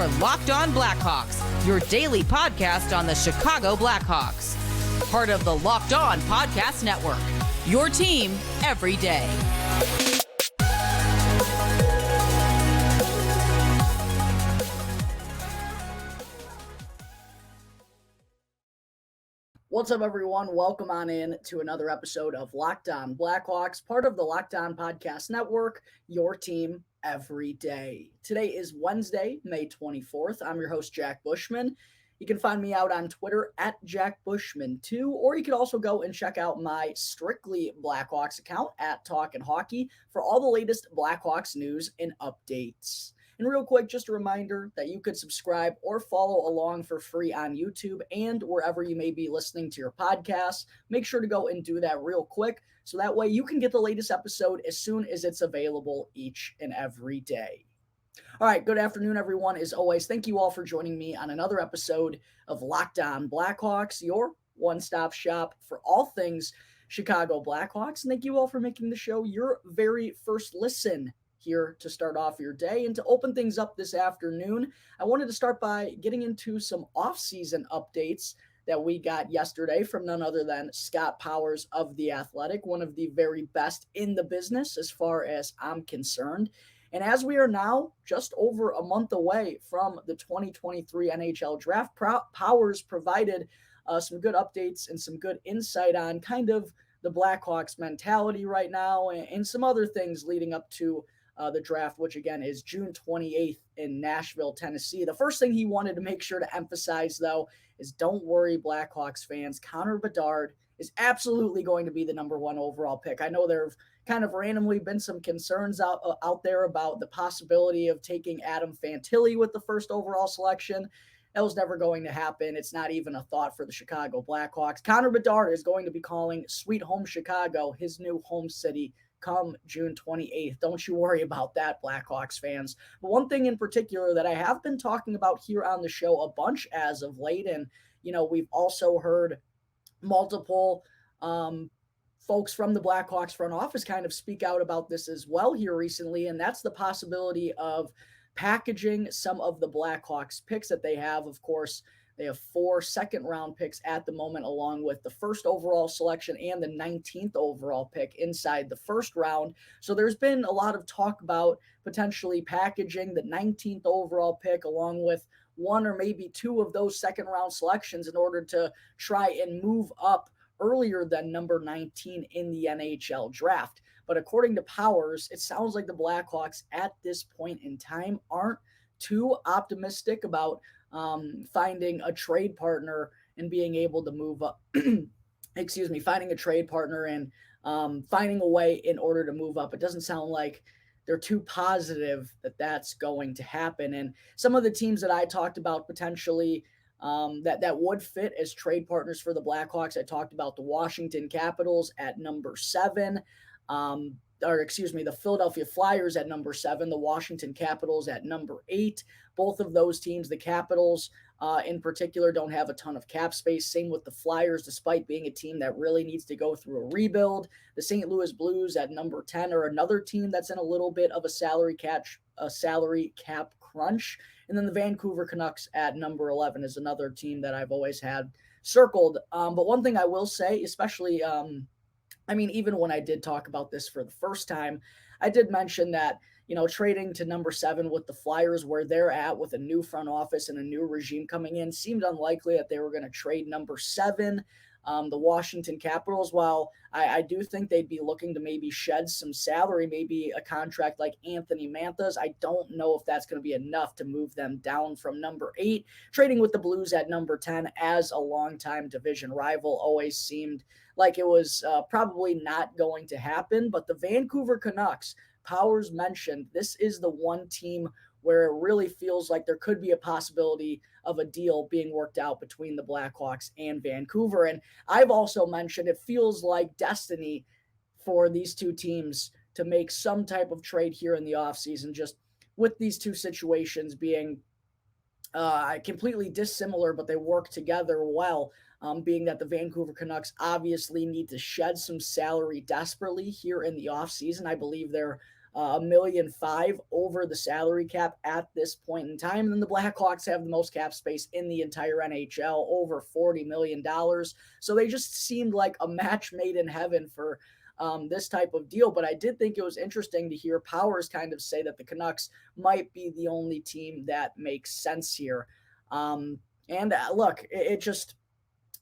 are Locked On Blackhawks, your daily podcast on the Chicago Blackhawks. Part of the Locked On Podcast Network, your team every day. What's up, everyone? Welcome on in to another episode of Locked On Blackhawks, part of the Locked On Podcast Network, your team every day. Today is Wednesday, May 24th. I'm your host, Jack Bushman. You can find me out on Twitter at JackBushman2, or you can also go and check out my Strictly Blackhawks account at Talkin' Hockey for all the latest Blackhawks news and updates. And real quick, just a reminder that you could subscribe or follow along for free on YouTube and wherever you may be listening to your podcasts. Make sure to go and do that real quick so that way you can get the latest episode as soon as it's available each and every day. All right, good afternoon, everyone. As always, thank you all for joining me on another episode of Locked On Blackhawks, your one-stop shop for all things Chicago Blackhawks. And thank you all for making the show your very first listen here to start off your day. And to open things up this afternoon, I wanted to start by getting into some off-season updates that we got yesterday from none other than Scott Powers of The Athletic, one of the very best in the business as far as I'm concerned. And as we are now just over a month away from the 2023 NHL Draft, Powers provided some good updates and some good insight on kind of the Blackhawks mentality right now and some other things leading up to the draft, which again is June 28th in Nashville, Tennessee. The first thing he wanted to make sure to emphasize, though, is don't worry, Blackhawks fans. Connor Bedard is absolutely going to be the number one overall pick. I know there have kind of randomly been some concerns out there about the possibility of taking Adam Fantilli with the first overall selection. That was never going to happen. It's not even a thought for the Chicago Blackhawks. Connor Bedard is going to be calling Sweet Home Chicago his new home city come June 28th. Don't you worry about that, Blackhawks fans. But one thing in particular that I have been talking about here on the show a bunch as of late, and, you know, we've also heard multiple folks from the Blackhawks front office kind of speak out about this as well here recently, and that's the possibility of packaging some of the Blackhawks picks that they have. Of course, they have 4 second-round picks at the moment, along with the first overall selection and the 19th overall pick inside the first round. So there's been a lot of talk about potentially packaging the 19th overall pick along with 1 or maybe 2 of those second-round selections in order to try and move up earlier than number 19 in the NHL draft. But according to Powers, it sounds like the Blackhawks at this point in time aren't too optimistic about finding a trade partner and being able to move up, finding a trade partner and finding a way in order to move up. It doesn't sound like they're too positive that that's going to happen. And some of the teams that I talked about potentially that would fit as trade partners for the Blackhawks, I talked about the Washington Capitals at number 7, the Philadelphia Flyers at number 7, the Washington Capitals at number 8. Both of those teams, the Capitals in particular, don't have a ton of cap space. Same with the Flyers, despite being a team that really needs to go through a rebuild. The St. Louis Blues at number 10 are another team that's in a little bit of a salary cap crunch. And then the Vancouver Canucks at number 11 is another team that I've always had circled. But one thing I will say, especially even when I did talk about this for the first time, I did mention that, you know, trading to number 7 with the Flyers where they're at with a new front office and a new regime coming in seemed unlikely that they were going to trade number 7. The Washington Capitals, while I do think they'd be looking to maybe shed some salary, maybe a contract like Anthony Mantha's, I don't know if that's going to be enough to move them down from number 8. Trading with the Blues at number 10 as a longtime division rival always seemed like it was probably not going to happen. But the Vancouver Canucks, Powers mentioned, this is the one team where it really feels like there could be a possibility of a deal being worked out between the Blackhawks and Vancouver. And I've also mentioned it feels like destiny for these two teams to make some type of trade here in the offseason, just with these two situations being completely dissimilar, but they work together well, being that the Vancouver Canucks obviously need to shed some salary desperately here in the offseason. I believe they're $1.5 million over the salary cap at this point in time. And then the Blackhawks have the most cap space in the entire NHL, over $40 million. So they just seemed like a match made in heaven for this type of deal. But I did think it was interesting to hear Powers kind of say that the Canucks might be the only team that makes sense here. Look, it just,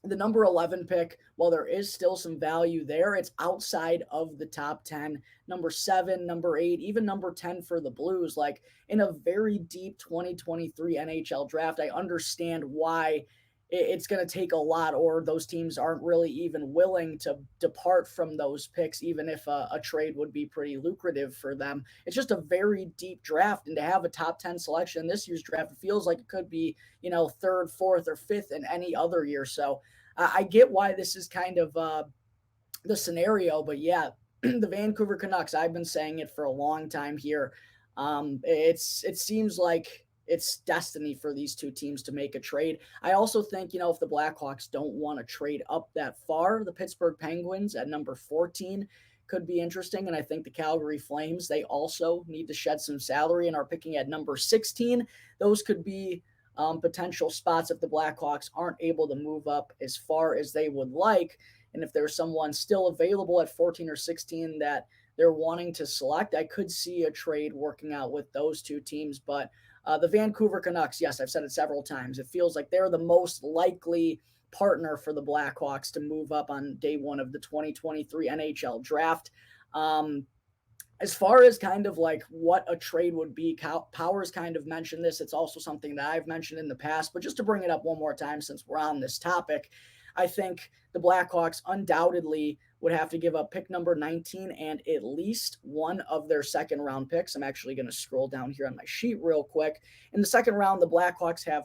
the number 11 pick, while there is still some value there, it's outside of the top 10. Number 7, number 8, even number 10 for the Blues. Like, in a very deep 2023 NHL draft, I understand why it's going to take a lot, or those teams aren't really even willing to depart from those picks, even if a trade would be pretty lucrative for them. It's just a very deep draft, and to have a top 10 selection in this year's draft, it feels like it could be, 3rd, 4th, or 5th in any other year. So I get why this is kind of the scenario, but yeah, the Vancouver Canucks, I've been saying it for a long time here. It seems like it's destiny for these two teams to make a trade. I also think, if the Blackhawks don't want to trade up that far, the Pittsburgh Penguins at number 14 could be interesting. And I think the Calgary Flames, they also need to shed some salary and are picking at number 16. Those could be potential spots if the Blackhawks aren't able to move up as far as they would like. And if there's someone still available at 14 or 16 that they're wanting to select, I could see a trade working out with those two teams. But the Vancouver Canucks, yes, I've said it several times, it feels like they're the most likely partner for the Blackhawks to move up on day one of the 2023 NHL draft. As far as kind of like what a trade would be, Powers kind of mentioned this. It's also something that I've mentioned in the past, but just to bring it up one more time since we're on this topic, I think the Blackhawks undoubtedly would have to give up pick number 19 and at least one of their second round picks. I'm actually going to scroll down here on my sheet real quick. In the second round, the Blackhawks have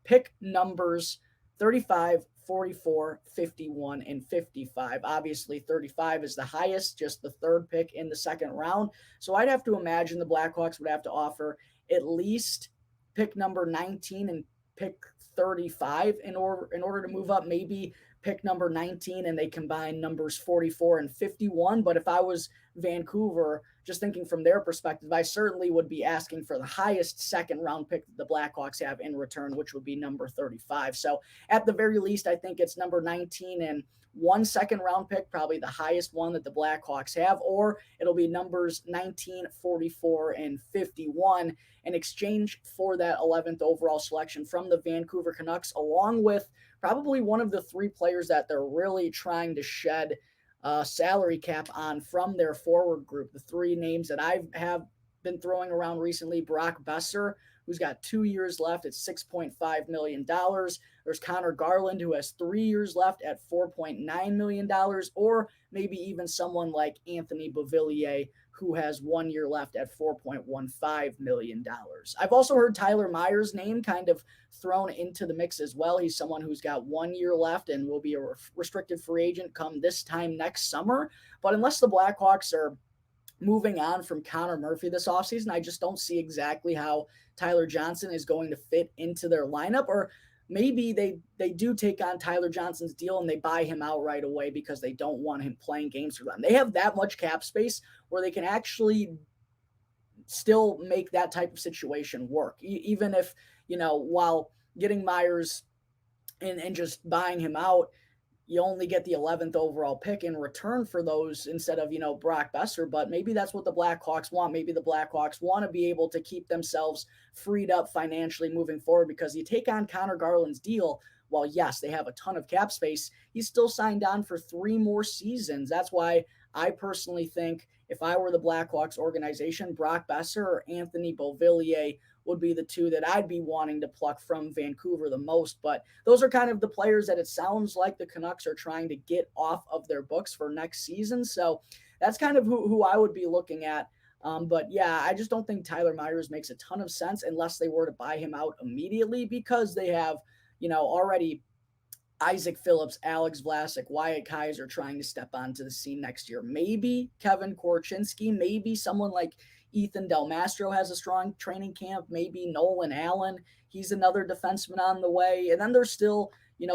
pick numbers 35, 44, 51, and 55. Obviously, 35 is the highest, just the third pick in the second round. So I'd have to imagine the Blackhawks would have to offer at least pick number 19 and pick 35 in order to move up. Maybe pick number 19 and they combine numbers 44 and 51. But if I was Vancouver, just thinking from their perspective, I certainly would be asking for the highest second round pick that the Blackhawks have in return, which would be number 35. So at the very least, I think it's number 19 and one second round pick, probably the highest one that the Blackhawks have, or it'll be numbers 19, 44, and 51 in exchange for that 11th overall selection from the Vancouver Canucks, along with probably one of the three players that they're really trying to shed salary cap on from their forward group. The three names that I have been throwing around recently: Brock Besser, who's got 2 years left at $6.5 million. There's Connor Garland, who has 3 years left at $4.9 million, or maybe even someone like Anthony Beauvillier, who has 1 year left at $4.15 million. I've also heard Tyler Myers' name kind of thrown into the mix as well. He's someone who's got 1 year left and will be a restricted free agent come this time next summer. But unless the Blackhawks are moving on from Connor Murphy this offseason, I just don't see exactly how Tyler Johnson is going to fit into their lineup. Or maybe they do take on Tyler Johnson's deal and they buy him out right away because they don't want him playing games for them. They have that much cap space where they can actually still make that type of situation work. Even if, while getting Myers and just buying him out, you only get the 11th overall pick in return for those instead of, Brock Besser. But maybe that's what the Blackhawks want. Maybe the Blackhawks want to be able to keep themselves freed up financially moving forward, because you take on Connor Garland's deal. While, yes, they have a ton of cap space, he's still signed on for 3 more seasons. That's why I personally think if I were the Blackhawks organization, Brock Besser or Anthony Beauvillier would be the two that I'd be wanting to pluck from Vancouver the most. But those are kind of the players that it sounds like the Canucks are trying to get off of their books for next season. So that's kind of who I would be looking at. But yeah, I just don't think Tyler Myers makes a ton of sense unless they were to buy him out immediately, because they have, already Isaac Phillips, Alex Vlasic, Wyatt Kaiser trying to step onto the scene next year. Maybe Kevin Korchinski, maybe someone like Ethan Del Mastro has a strong training camp. Maybe Nolan Allen, he's another defenseman on the way. And then there's still,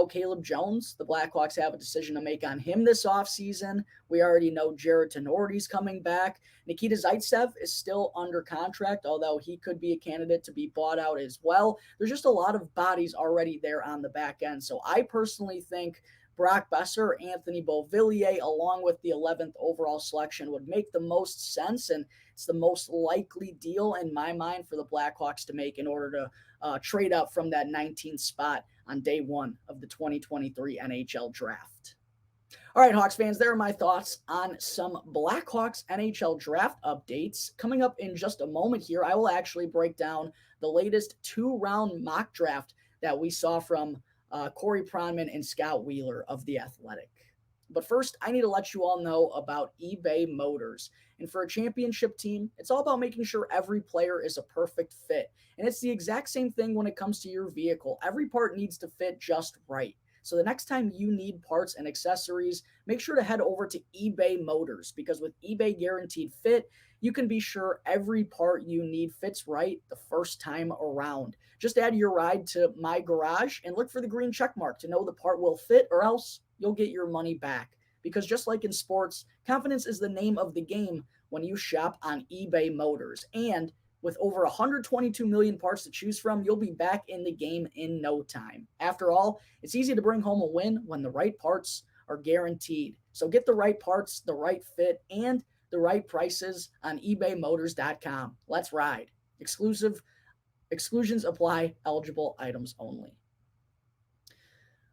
Caleb Jones, the Blackhawks have a decision to make on him this offseason. We already know Jared Tenorti's coming back. Nikita Zaitsev is still under contract, although he could be a candidate to be bought out as well. There's just a lot of bodies already there on the back end. So I personally think Brock Besser, Anthony Beauvillier, along with the 11th overall selection would make the most sense, and it's the most likely deal in my mind for the Blackhawks to make in order to trade up from that 19th spot on day one of the 2023 NHL Draft. All right, Hawks fans, there are my thoughts on some Blackhawks NHL Draft updates. Coming up in just a moment here, I will actually break down the latest 2-round mock draft that we saw from Corey Pronman and Scott Wheeler of The Athletic. But first, I need to let you all know about eBay Motors. And for a championship team, it's all about making sure every player is a perfect fit. And it's the exact same thing when it comes to your vehicle. Every part needs to fit just right. So the next time you need parts and accessories, make sure to head over to eBay Motors, because with eBay Guaranteed Fit, you can be sure every part you need fits right the first time around. Just add your ride to My Garage and look for the green check mark to know the part will fit, or else you'll get your money back. Because just like in sports, confidence is the name of the game when you shop on eBay Motors. And with over 122 million parts to choose from, you'll be back in the game in no time. After all, it's easy to bring home a win when the right parts are guaranteed. So get the right parts, the right fit, and the right prices on ebaymotors.com. Let's ride. Exclusions apply. Eligible items only.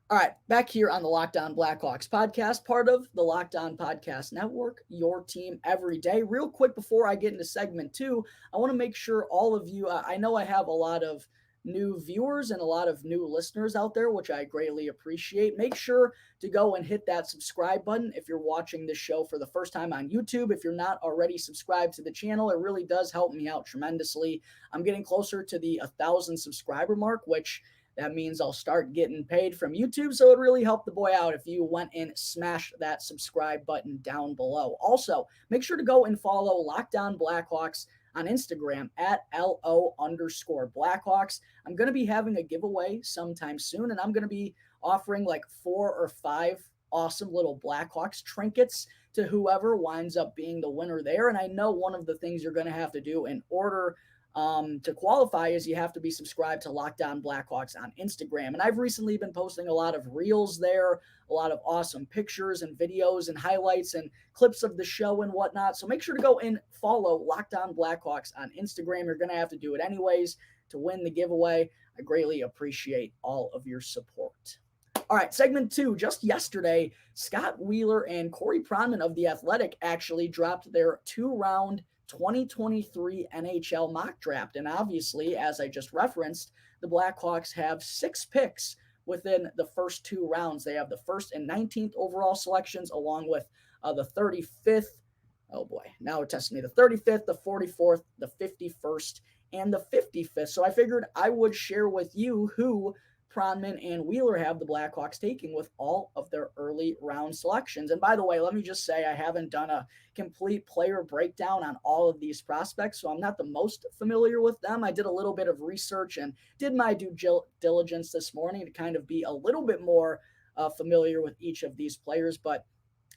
All right, back here on the Locked On Blackhawks podcast, part of the Locked On Podcast Network, your team every day. Real quick before I get into segment 2, I want to make sure all of you, I know I have a lot of new viewers and a lot of new listeners out there, which I greatly appreciate. Make sure to go and hit that subscribe button if you're watching this show for the first time on YouTube. If you're not already subscribed to the channel, it really does help me out tremendously. I'm getting closer to the 1,000 subscriber mark, which that means I'll start getting paid from YouTube, so it really helped the boy out if you went and smashed that subscribe button down below. Also, make sure to go and follow Locked On Blackhawks on Instagram at @LO_Blackhawks. I'm going to be having a giveaway sometime soon, and I'm going to be offering like 4 or 5 awesome little Blackhawks trinkets to whoever winds up being the winner there. And I know one of the things you're going to have to do in order to qualify is you have to be subscribed to Locked On Blackhawks on Instagram. And I've recently been posting a lot of reels there, a lot of awesome pictures and videos and highlights and clips of the show and whatnot. So make sure to go and follow Locked On Blackhawks on Instagram. You're going to have to do it anyways to win the giveaway. I greatly appreciate all of your support. All right, segment 2. Just yesterday, Scott Wheeler and Corey Pronman of The Athletic actually dropped their 2-round 2023 NHL Mock Draft. And obviously, as I just referenced, the Blackhawks have 6 picks within the first 2 rounds. They have the 1st and 19th overall selections, along with the 35th. Oh boy, now we're testing me. The 35th, the 44th, the 51st, and the 55th. So I figured I would share with you who Pronman and Wheeler have the Blackhawks taking with all of their early round selections. And by the way, let me just say I haven't done a complete player breakdown on all of these prospects, so I'm not the most familiar with them. I did a little bit of research and did my due diligence this morning to kind of be a little bit more familiar with each of these players, but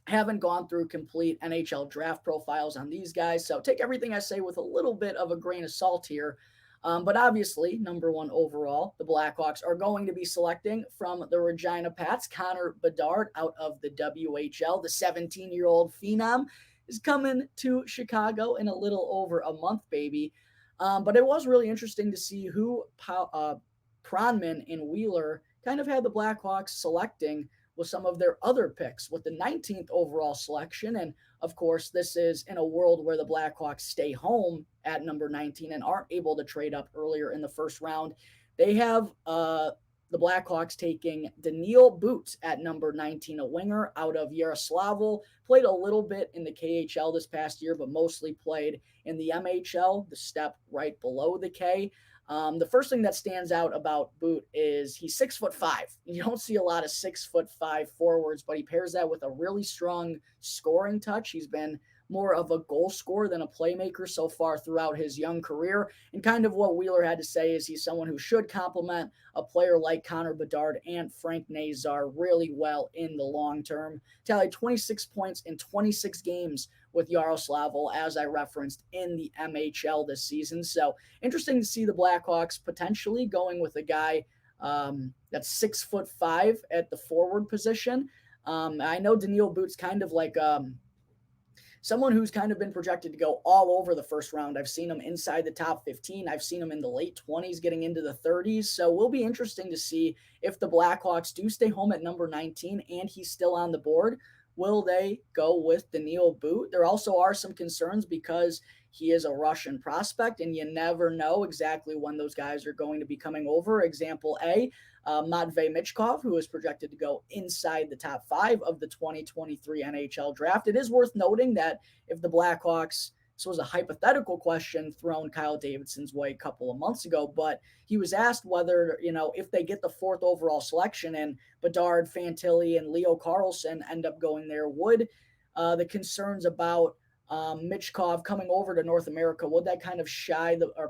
haven't gone through complete NHL draft profiles on these guys. So take everything I say with a little bit of a grain of salt here. But obviously, number 1 overall, the Blackhawks are going to be selecting from the Regina Pats. Connor Bedard out of the WHL, the 17-year-old phenom, is coming to Chicago in a little over a month, baby. But it was really interesting to see who Pronman and Wheeler kind of had the Blackhawks selecting with some of their other picks with the 19th overall selection. And of course, this is in a world where the Blackhawks stay home at number 19 and aren't able to trade up earlier in the first round. They have the Blackhawks taking Daniil Boots at number 19, a winger out of Yaroslavl. Played a little bit in the KHL this past year, but mostly played in the MHL, the step right below the K. The first thing that stands out about Boot is he's 6'5". You don't see a lot of 6'5" forwards, but he pairs that with a really strong scoring touch. He's been more of a goal scorer than a playmaker so far throughout his young career. And kind of what Wheeler had to say is he's someone who should complement a player like Connor Bedard and Frank Nazar really well in the long term. Tallied 26 points in 26 games with Yaroslavl, as I referenced, in the MHL this season. So interesting to see the Blackhawks potentially going with a guy that's 6'5" at the forward position. I know Daniil Boot's kind of like someone who's kind of been projected to go all over the first round. I've seen him inside the top 15. I've seen him in the late 20s, getting into the 30s. So it will be interesting to see if the Blackhawks do stay home at number 19 and he's still on the board. Will they go with Daniil Boot? There also are some concerns because he is a Russian prospect, and you never know exactly when those guys are going to be coming over. Example A, Matvei Michkov, who is projected to go inside the top 5 of the 2023 NHL draft. It is worth noting that if the Blackhawks, this was a hypothetical question thrown Kyle Davidson's way a couple of months ago, but he was asked whether, if they get the 4th overall selection and Bedard, Fantilli, and Leo Carlsson end up going there, would the concerns about Michkov coming over to North America, would that kind of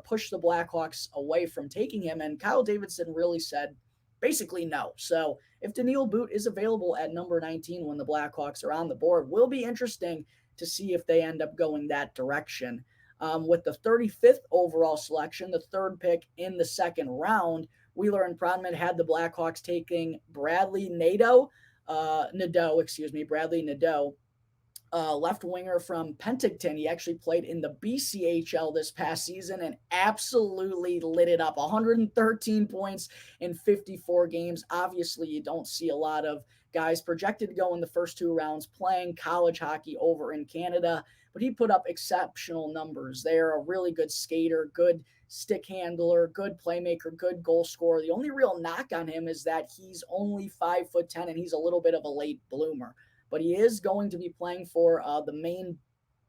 push the Blackhawks away from taking him? And Kyle Davidson really said, basically no. So if Daniil Boot is available at number 19 when the Blackhawks are on the board, will be interesting to see if they end up going that direction. With the 35th overall selection, the 3rd pick in the 2nd round, Wheeler and Prodman had the Blackhawks taking Bradley Nadeau, left winger from Penticton. He actually played in the BCHL this past season and absolutely lit it up. 113 points in 54 games. Obviously, you don't see a lot of guys projected to go in the first 2 rounds playing college hockey over in Canada, but he put up exceptional numbers there. A really good skater, good stick handler, good playmaker, good goal scorer. The only real knock on him is that he's only 5'10" and he's a little bit of a late bloomer. But he is going to be playing for the Maine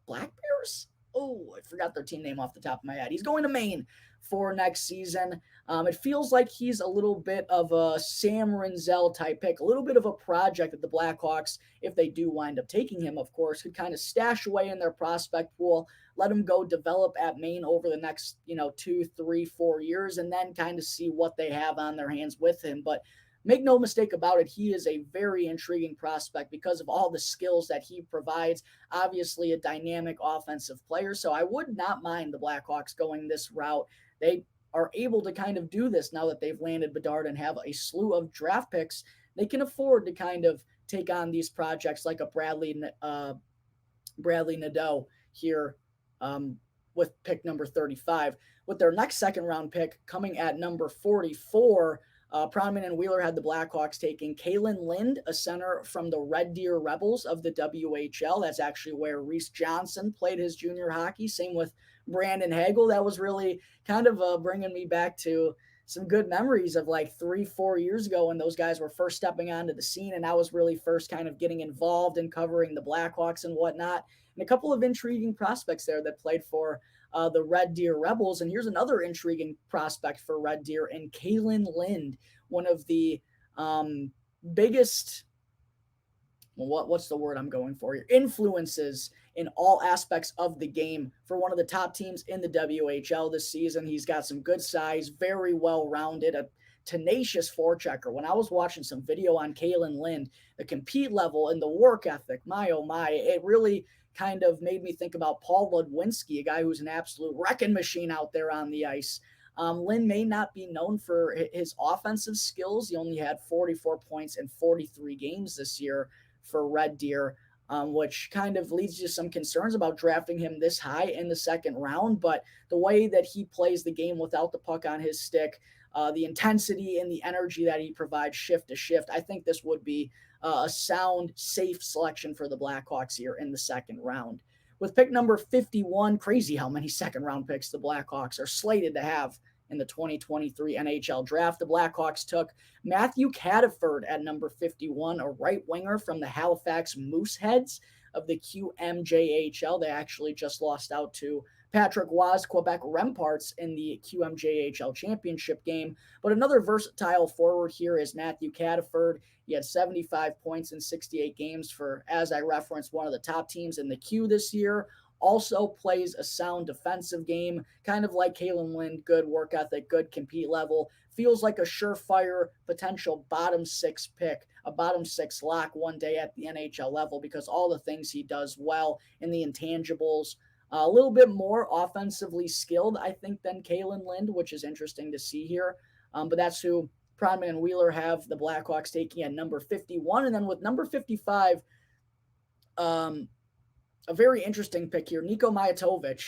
Black Bears. Oh, I forgot their team name off the top of my head. He's going to Maine for next season. It feels like he's a little bit of a Sam Rinzel type pick, a little bit of a project that the Blackhawks, if they do wind up taking him, of course, could kind of stash away in their prospect pool, let him go develop at Maine over the next, 2, 3, 4 years, and then kind of see what they have on their hands with him. But make no mistake about it, he is a very intriguing prospect because of all the skills that he provides. Obviously, a dynamic offensive player. So I would not mind the Blackhawks going this route. They are able to kind of do this now that they've landed Bedard and have a slew of draft picks. They can afford to kind of take on these projects like a Bradley Nadeau here with pick number 35. With their next 2nd round pick coming at number 44, Prodman and Wheeler had the Blackhawks taking Kalen Lind, a center from the Red Deer Rebels of the WHL. That's actually where Reese Johnson played his junior hockey. Same with Brandon Hagel. That was really kind of bringing me back to some good memories of like 3-4 years ago when those guys were first stepping onto the scene, and I was really first kind of getting involved in covering the Blackhawks and whatnot. And a couple of intriguing prospects there that played for the Red Deer Rebels. And here's another intriguing prospect for Red Deer and Kalen Lind, one of the biggest, what's the word I'm going for here? Influences in all aspects of the game for one of the top teams in the WHL this season. He's got some good size, very well-rounded, a tenacious forechecker. When I was watching some video on Kalen Lind, the compete level and the work ethic, my oh my, it really kind of made me think about Paul Ludwinski, a guy who's an absolute wrecking machine out there on the ice. Lind may not be known for his offensive skills. He only had 44 points in 43 games this year for Red Deer, which kind of leads to some concerns about drafting him this high in the 2nd round. But the way that he plays the game without the puck on his stick, the intensity and the energy that he provides shift to shift, I think this would be a sound, safe selection for the Blackhawks here in the 2nd round. With pick number 51, crazy how many 2nd round picks the Blackhawks are slated to have in the 2023 NHL draft. The Blackhawks took Matthew Cataford at number 51, a right winger from the Halifax Mooseheads of the QMJHL. They actually just lost out to Patrick Roy's Quebec Remparts in the QMJHL championship game. But another versatile forward here is Matthew Cataford. He had 75 points in 68 games for, as I referenced, one of the top teams in the Q this year. Also plays a sound defensive game, kind of like Kalen Lind, good work ethic, good compete level. Feels like a surefire potential bottom 6 pick, a bottom 6 lock one day at the NHL level because all the things he does well in the intangibles. A little bit more offensively skilled, I think, than Kalen Lind, which is interesting to see here. But that's who Pronman and Wheeler have the Blackhawks taking at number 51. And then with number 55, a very interesting pick here, Niko Mijatovic,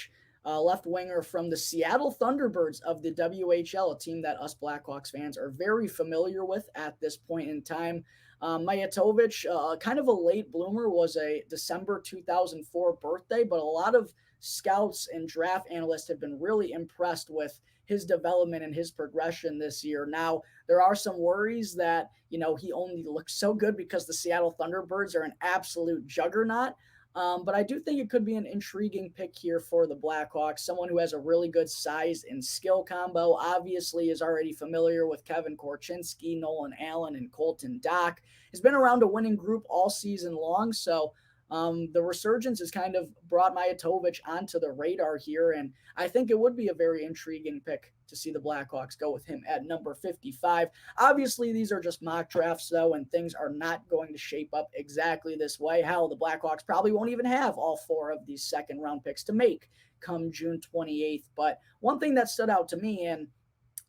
left winger from the Seattle Thunderbirds of the WHL, a team that us Blackhawks fans are very familiar with at this point in time. Mijatovic, kind of a late bloomer, was a December 2004 birthday, but a lot of scouts and draft analysts have been really impressed with his development and his progression this year. Now, there are some worries that, he only looks so good because the Seattle Thunderbirds are an absolute juggernaut. But I do think it could be an intriguing pick here for the Blackhawks. Someone who has a really good size and skill combo, obviously is already familiar with Kevin Korchinski, Nolan Allen, and Colton Dock. Has been around a winning group all season long, so the resurgence has kind of brought Mijatovic onto the radar here, and I think it would be a very intriguing pick to see the Blackhawks go with him at number 55. Obviously, these are just mock drafts, though, and things are not going to shape up exactly this way. Hell, the Blackhawks probably won't even have all 4 of these second-round picks to make come June 28th. But one thing that stood out to me, and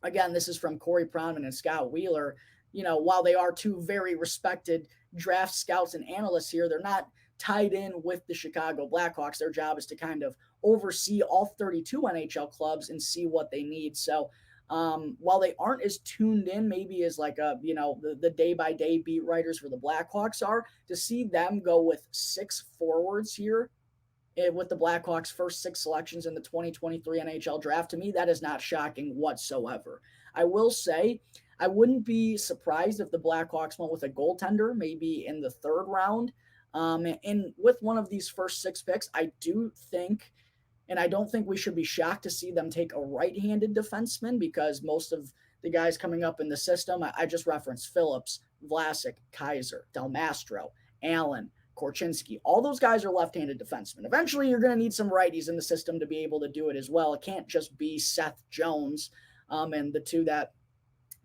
again, this is from Corey Pronman and Scott Wheeler, while they are 2 very respected draft scouts and analysts here, they're not tied in with the Chicago Blackhawks. Their job is to kind of oversee all 32 NHL clubs and see what they need. So while they aren't as tuned in, maybe as like the day-by-day beat writers for the Blackhawks are, to see them go with 6 forwards here with the Blackhawks' first 6 selections in the 2023 NHL draft, to me, that is not shocking whatsoever. I will say, I wouldn't be surprised if the Blackhawks went with a goaltender, maybe in the 3rd round. And with one of these first 6 picks, I do think, and I don't think we should be shocked to see them take a right-handed defenseman, because most of the guys coming up in the system, I just referenced Phillips, Vlasic, Kaiser, Del Mastro, Allen, Korchinski. All those guys are left-handed defensemen. Eventually, you're going to need some righties in the system to be able to do it as well. It can't just be Seth Jones, and the 2 that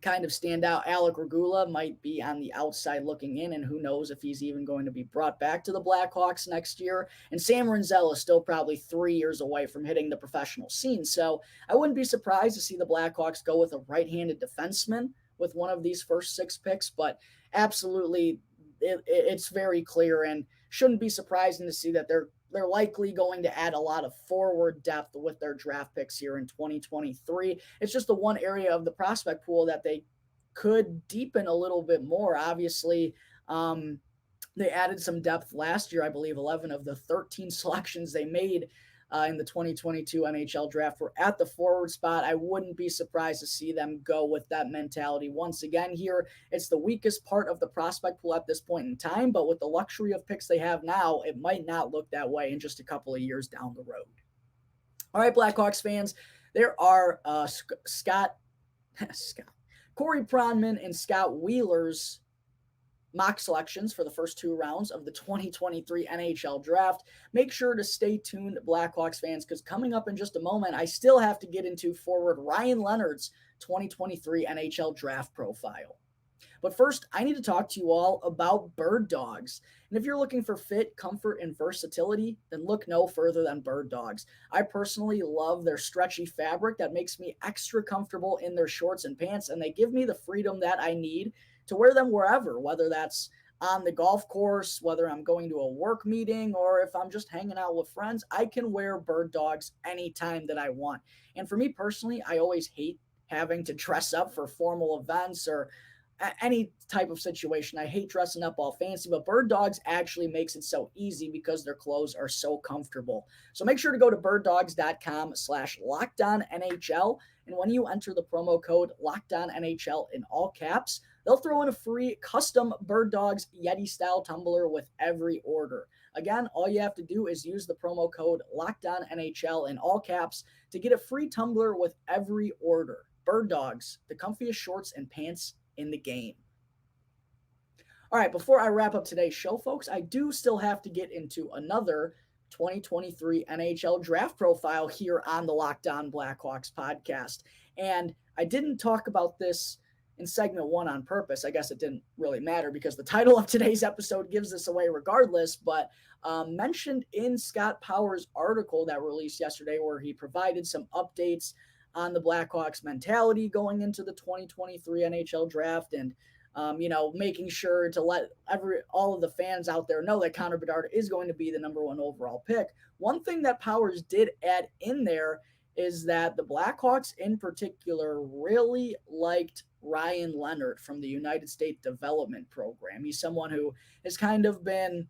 kind of stand out. Alec Regula might be on the outside looking in, and who knows if he's even going to be brought back to the Blackhawks next year. And Sam Renzel is still probably 3 years away from hitting the professional scene. So I wouldn't be surprised to see the Blackhawks go with a right-handed defenseman with one of these first 6 picks, but absolutely it's very clear and shouldn't be surprising to see that they're likely going to add a lot of forward depth with their draft picks here in 2023. It's just the one area of the prospect pool that they could deepen a little bit more. Obviously, they added some depth last year. I believe 11 of the 13 selections they made in the 2022 NHL draft were at the forward spot. I wouldn't be surprised to see them go with that mentality once again here. It's the weakest part of the prospect pool at this point in time, but with the luxury of picks they have now, it might not look that way in just a couple of years down the road. All right, Blackhawks fans, there are Corey Pronman and Scott Wheeler's mock selections for the first 2 rounds of the 2023 NHL draft. Make sure to stay tuned, Blackhawks fans, because coming up in just a moment, I still have to get into forward Ryan Leonard's 2023 NHL Draft Profile. But first, I need to talk to you all about Bird Dogs. And if you're looking for fit, comfort, and versatility, then look no further than Bird Dogs. I personally love their stretchy fabric that makes me extra comfortable in their shorts and pants, and they give me the freedom that I need to wear them wherever, whether that's on the golf course, whether I'm going to a work meeting, or if I'm just hanging out with friends. I can wear Bird Dogs anytime that I want. And for me personally, I always hate having to dress up for formal events or any type of situation. I hate dressing up all fancy, but Bird Dogs actually makes it so easy because their clothes are so comfortable. So make sure to go to birddogs.com/LockedOnNHL. And when you enter the promo code LockedOnNHL in all caps, they'll throw in a free custom Bird Dogs Yeti-style tumbler with every order. Again, all you have to do is use the promo code LOCKEDONNHL in all caps to get a free tumbler with every order. Bird Dogs, the comfiest shorts and pants in the game. All right, before I wrap up today's show, folks, I do still have to get into another 2023 NHL Draft Profile here on the Locked On Blackhawks podcast. And I didn't talk about this in segment 1 on purpose. I guess it didn't really matter because the title of today's episode gives this away regardless, but mentioned in Scott Power's article that released yesterday where he provided some updates on the Blackhawks mentality going into the 2023 NHL Draft and making sure to let all of the fans out there know that Connor Bedard is going to be the number 1 overall pick. One thing that Powers did add in there is that the Blackhawks in particular really liked Ryan Leonard from the United States Development Program. He's someone who has kind of been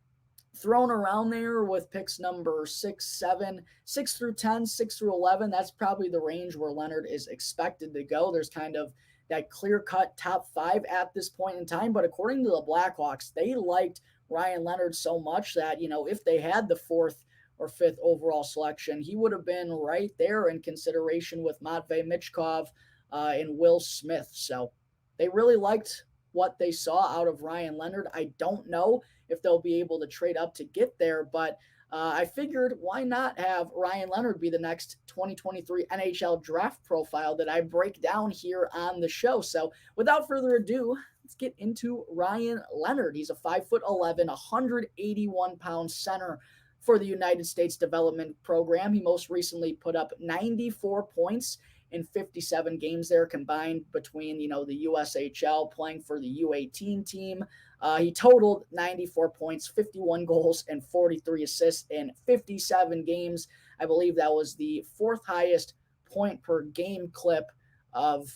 thrown around there with picks number 6, 7, 6 through 10, 6 through 11. That's probably the range where Leonard is expected to go. There's kind of that clear-cut top 5 at this point in time. But according to the Blackhawks, they liked Ryan Leonard so much that, if they had the 4th or 5th overall selection, he would have been right there in consideration with Matvei Michkov and Will Smith. So they really liked what they saw out of Ryan Leonard. I don't know if they'll be able to trade up to get there, but I figured why not have Ryan Leonard be the next 2023 NHL Draft Profile that I break down here on the show. So without further ado, let's get into Ryan Leonard. He's a 5'11", 181-pound center for the United States Development Program. He most recently put up 94 points in 57 games there combined between, the USHL playing for the U18 team. He totaled 94 points, 51 goals, and 43 assists in 57 games. I believe that was the 4th highest point per game clip of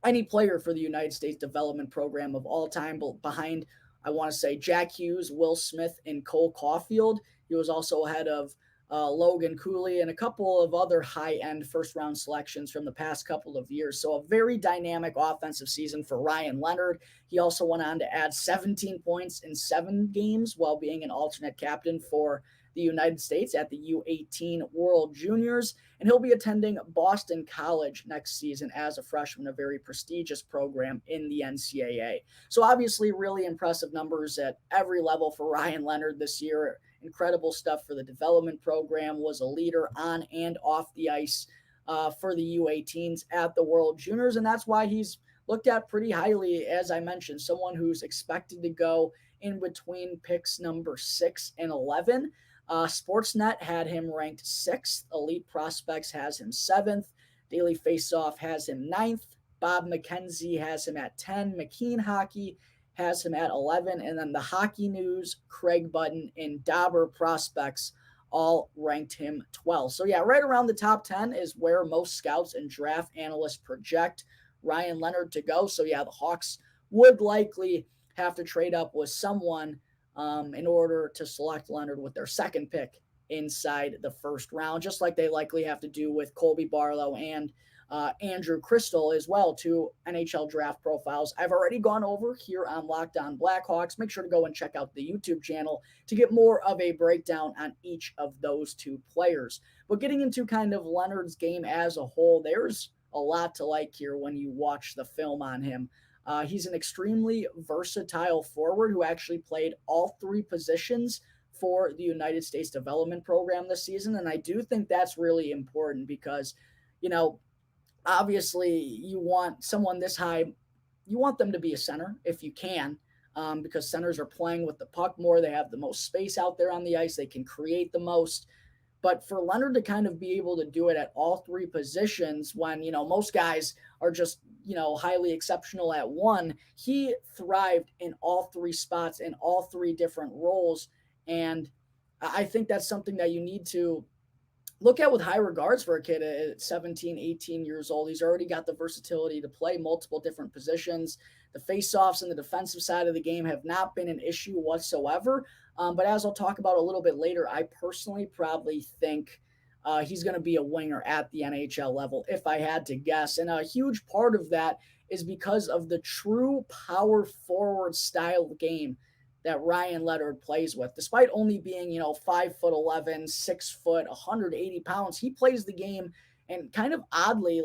any player for the United States Development Program of all time, behind, I want to say, Jack Hughes, Will Smith, and Cole Caulfield. He was also ahead of Logan Cooley and a couple of other high-end first-round selections from the past couple of years. So a very dynamic offensive season for Ryan Leonard. He also went on to add 17 points in 7 games while being an alternate captain for the United States at the U18 World Juniors. And he'll be attending Boston College next season as a freshman, a very prestigious program in the NCAA. So obviously really impressive numbers at every level for Ryan Leonard this year. Incredible stuff for the development program, was a leader on and off the ice for the U18s at the World Juniors. And that's why he's looked at pretty highly, as I mentioned, someone who's expected to go in between picks number 6 and 11. Sportsnet had him ranked 6th. Elite Prospects has him 7th. Daily Faceoff has him 9th. Bob McKenzie has him at 10. McKean Hockey has him at 11. And then the Hockey News, Craig Button, and Dauber Prospects all ranked him 12. So yeah, right around the top 10 is where most scouts and draft analysts project Ryan Leonard to go. So yeah, the Hawks would likely have to trade up with someone in order to select Leonard with their 2nd pick inside the 1st round, just like they likely have to do with Colby Barlow and Andrew Crystal as well, 2 NHL Draft Profiles I've already gone over here on Locked On Blackhawks. Make sure to go and check out the YouTube channel to get more of a breakdown on each of those 2 players. But getting into kind of Leonard's game as a whole, there's a lot to like here when you watch the film on him. He's an extremely versatile forward who actually played all 3 positions for the United States Development Program this season. And I do think that's really important because, obviously you want someone this high, you want them to be a center if you can, because centers are playing with the puck more. They have the most space out there on the ice. They can create the most. But for Leonard to kind of be able to do it at all 3 positions when, most guys are just, highly exceptional at one, he thrived in all 3 spots in all 3 different roles. And I think that's something that you need to look at with high regards for a kid at 17, 18 years old. He's already got the versatility to play multiple different positions. The faceoffs and the defensive side of the game have not been an issue whatsoever. But as I'll talk about a little bit later, I personally probably think he's going to be a winger at the NHL level, if I had to guess. And a huge part of that is because of the true power forward style game that Ryan Leonard plays with. Despite only being, 5'11", 6 foot, 180 pounds, he plays the game and kind of oddly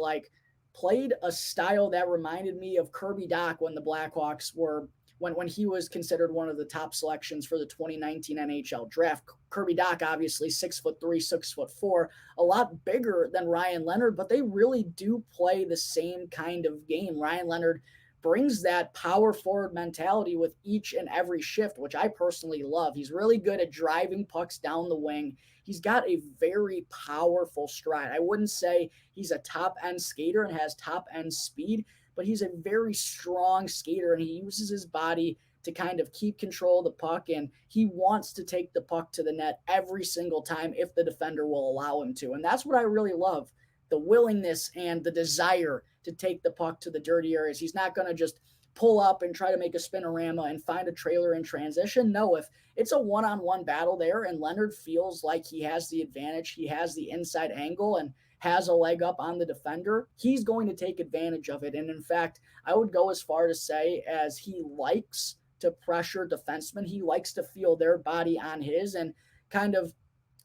played a style that reminded me of Kirby Dach when the Blackhawks were when he was considered one of the top selections for the 2019 NHL Draft. Kirby Dach, obviously 6'3", 6'4", a lot bigger than Ryan Leonard, but they really do play the same kind of game. Ryan Leonard brings that power forward mentality with each and every shift, which I personally love. He's really good at driving pucks down the wing. He's got a very powerful stride. I wouldn't say he's a top-end skater and has top-end speed, but he's a very strong skater, and he uses his body to kind of keep control of the puck, and he wants to take the puck to the net every single time if the defender will allow him to. And that's what I really love, the willingness and the desire to take the puck to the dirty areas. He's not going to just pull up and try to make a spinorama and find a trailer in transition. No, if it's a one-on-one battle there and Leonard feels like he has the advantage, he has the inside angle and has a leg up on the defender, he's going to take advantage of it. And in fact, I would go as far to say as he likes to pressure defensemen. He likes to feel their body on his and kind of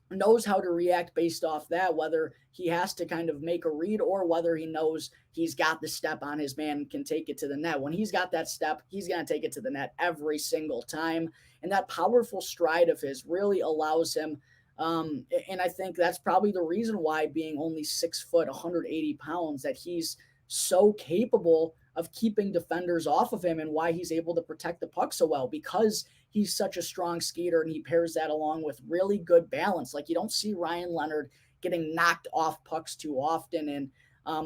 knows how to react based off that, whether he has to kind of make a read or whether he knows he's got the step on his man and can take it to the net. When he's got that step, he's going to take it to the net every single time. And that powerful stride of his really allows him. And I think that's probably the reason why, being only 6 foot, 180 pounds, that he's so capable of keeping defenders off of him and why he's able to protect the puck so well, because he's such a strong skater and he pairs that along with really good balance. Like, you don't see Ryan Leonard getting knocked off pucks too often and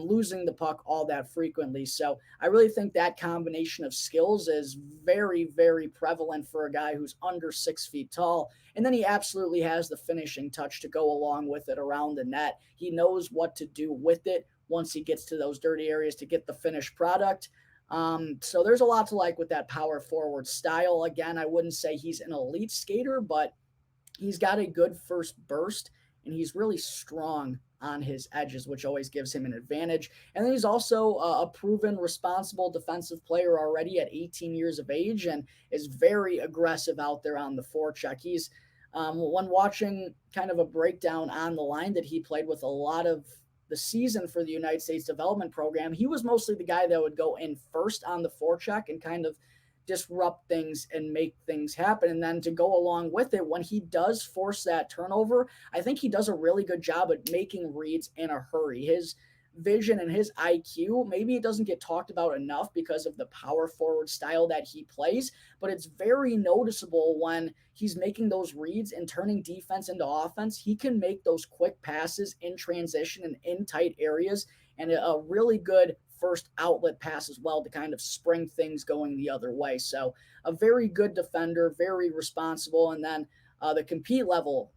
losing the puck all that frequently. So I really think that combination of skills is very, very prevalent for a guy who's under 6 feet tall. And then he absolutely has the finishing touch to go along with it around the net. He knows what to do with it once he gets to those dirty areas to get the finished product. So there's a lot to like with that power forward style. Again, I wouldn't say he's an elite skater, but he's got a good first burst and he's really strong on his edges, which always gives him an advantage. And then he's also a proven responsible defensive player already at 18 years of age and is very aggressive out there on the forecheck. He's when watching kind of a breakdown on the line that he played with a lot of the season for the United States Development Program, he was mostly the guy that would go in first on the forecheck and kind of disrupt things and make things happen. And then to go along with it, when he does force that turnover, I think he does a really good job at making reads in a hurry. His vision and his IQ, maybe it doesn't get talked about enough because of the power forward style that he plays, but it's very noticeable when he's making those reads and turning defense into offense. He can make those quick passes in transition and in tight areas, and a really good first outlet pass as well to kind of spring things going the other way. So a very good defender, very responsible. And then the compete level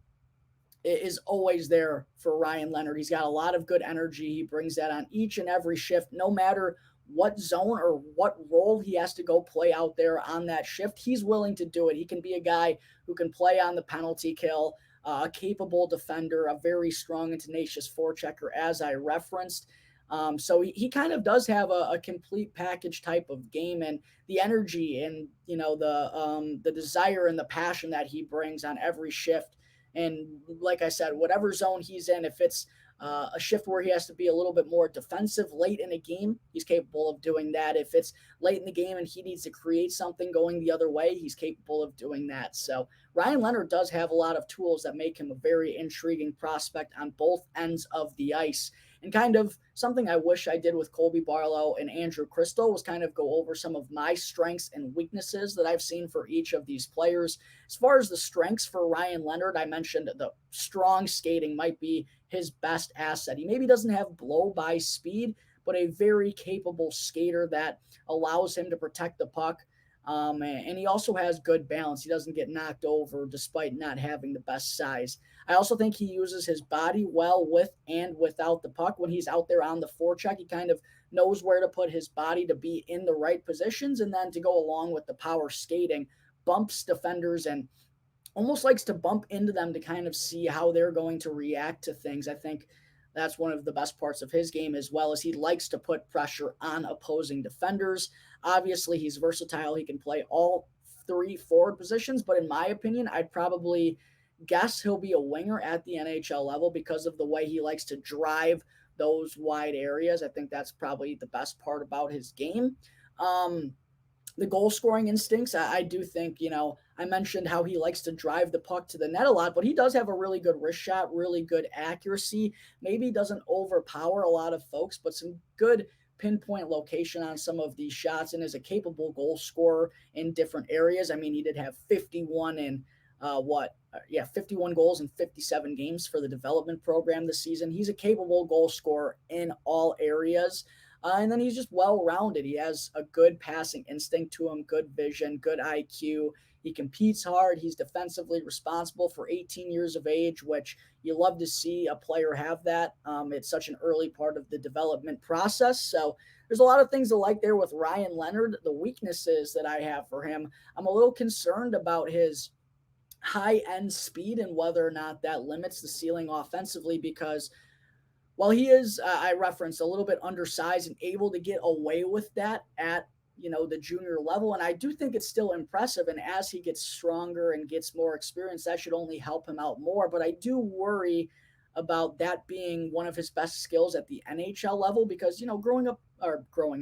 is always there for Ryan Leonard. He's got a lot of good energy. He brings that on each and every shift, no matter what zone or what role he has to go play out there on that shift. He's willing to do it. He can be a guy who can play on the penalty kill, a capable defender, a very strong and tenacious forechecker, as I referenced. So he kind of does have a complete package type of game, and the energy and, the desire and the passion that he brings on every shift. And like I said, whatever zone he's in, if it's a shift where he has to be a little bit more defensive late in a game, he's capable of doing that. If it's late in the game and he needs to create something going the other way, he's capable of doing that. So Ryan Leonard does have a lot of tools that make him a very intriguing prospect on both ends of the ice. And kind of something I wish I did with Colby Barlow and Andrew Crystal was kind of go over some of my strengths and weaknesses that I've seen for each of these players. As far as the strengths for Ryan Leonard, I mentioned the strong skating might be his best asset. He maybe doesn't have blow-by speed, but a very capable skater that allows him to protect the puck. And he also has good balance. He doesn't get knocked over despite not having the best size. I also think he uses his body well with and without the puck. When he's out there on the forecheck, he kind of knows where to put his body to be in the right positions, and then to go along with the power skating, bumps defenders and almost likes to bump into them to kind of see how they're going to react to things. I think that's one of the best parts of his game, as well as he likes to put pressure on opposing defenders. Obviously, he's versatile. He can play all 3 forward positions, but in my opinion, I'd probably guess he'll be a winger at the NHL level because of the way he likes to drive those wide areas. I think that's probably the best part about his game. The goal scoring instincts, I do think, I mentioned how he likes to drive the puck to the net a lot, but he does have a really good wrist shot, really good accuracy. Maybe he doesn't overpower a lot of folks, but some good pinpoint location on some of these shots, and is a capable goal scorer in different areas. I mean, he did have 51 in 51 goals in 57 games for the development program this season. He's a capable goal scorer in all areas. And then he's just well-rounded. He has a good passing instinct to him, good vision, good IQ. He competes hard. He's defensively responsible for 18 years of age, which you love to see a player have that. It's such an early part of the development process. So there's a lot of things to like there with Ryan Leonard. The weaknesses that I have for him, I'm a little concerned about his high-end speed and whether or not that limits the ceiling offensively, because while he is, I referenced, a little bit undersized and able to get away with that at, the junior level. And I do think it's still impressive. And as he gets stronger and gets more experience, that should only help him out more. But I do worry about that being one of his best skills at the NHL level, because, growing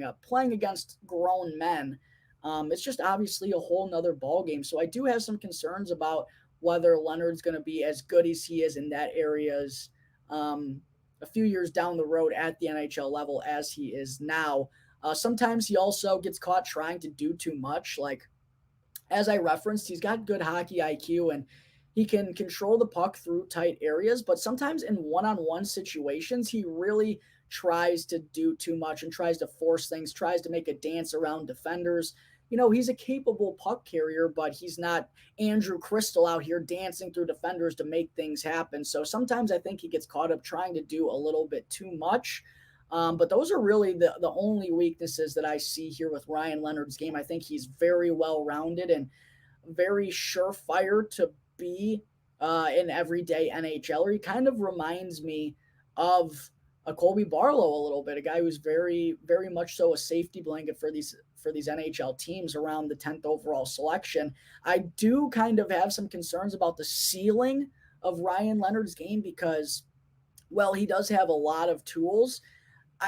up, playing against grown men, it's just obviously a whole nother ball game. So I do have some concerns about whether Leonard's going to be as good as he is in that areas a few years down the road at the NHL level as he is now. Sometimes he also gets caught trying to do too much. Like, as I referenced, he's got good hockey IQ and he can control the puck through tight areas, but sometimes in one-on-one situations, he really tries to do too much and tries to force things, tries to make a dance around defenders. He's a capable puck carrier, but he's not Andrew Crystal out here dancing through defenders to make things happen. So sometimes I think he gets caught up trying to do a little bit too much. But those are really the only weaknesses that I see here with Ryan Leonard's game. I think he's very well-rounded and very surefire to be an everyday NHLer. He kind of reminds me of a Colby Barlow a little bit, a guy who's very, very much so a safety blanket for these NHL teams around the 10th overall selection. I do kind of have some concerns about the ceiling of Ryan Leonard's game because, well, he does have a lot of tools.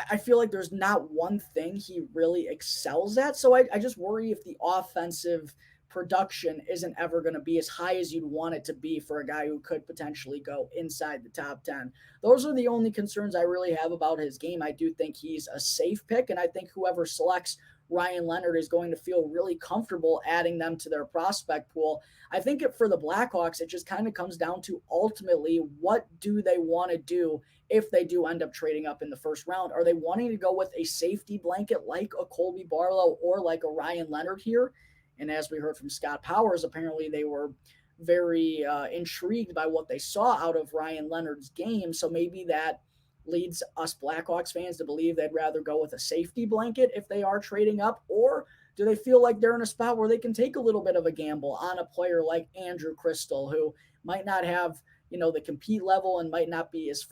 I feel like there's not one thing he really excels at. So I just worry if the offensive production isn't ever going to be as high as you'd want it to be for a guy who could potentially go inside the top 10. Those are the only concerns I really have about his game. I do think he's a safe pick, and I think whoever selects Ryan Leonard is going to feel really comfortable adding them to their prospect pool. I think for the Blackhawks, it just kind of comes down to ultimately what do they want to do if they do end up trading up in the first round. Are they wanting to go with a safety blanket like a Colby Barlow or like a Ryan Leonard here? And as we heard from Scott Powers, apparently they were very intrigued by what they saw out of Ryan Leonard's game. So maybe that leads us Blackhawks fans to believe they'd rather go with a safety blanket if they are trading up, or do they feel like they're in a spot where they can take a little bit of a gamble on a player like Andrew Crystal, who might not have, the compete level and might not be as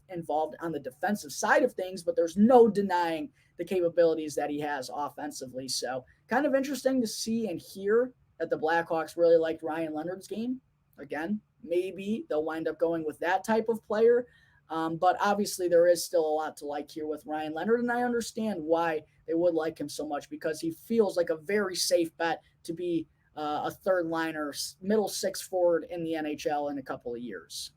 involved on the defensive side of things, but there's no denying the capabilities that he has offensively. So kind of interesting to see and hear that the Blackhawks really liked Ryan Leonard's game. Again, maybe they'll wind up going with that type of player. But obviously there is still a lot to like here with Ryan Leonard, and I understand why they would like him so much, because he feels like a very safe bet to be a third liner, middle six forward in the NHL in a couple of years.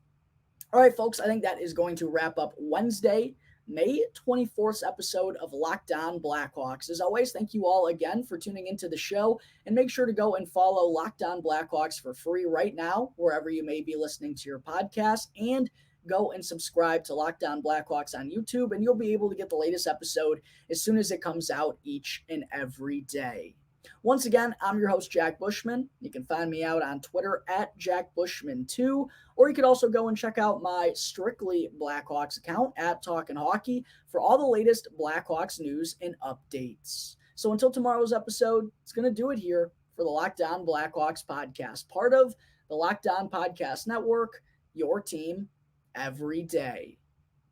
All right, folks, I think that is going to wrap up Wednesday, May 24th episode of Locked On Blackhawks. As always, thank you all again for tuning into the show, and make sure to go and follow Locked On Blackhawks for free right now, wherever you may be listening to your podcast, and go and subscribe to Locked On Blackhawks on YouTube, and you'll be able to get the latest episode as soon as it comes out each and every day. Once again, I'm your host, Jack Bushman. You can find me out on Twitter at JackBushman2, or you could also go and check out my Strictly Blackhawks account at Talkin' Hockey for all the latest Blackhawks news and updates. So until tomorrow's episode, it's going to do it here for the Locked On Blackhawks podcast, part of the Locked On Podcast Network, your team every day.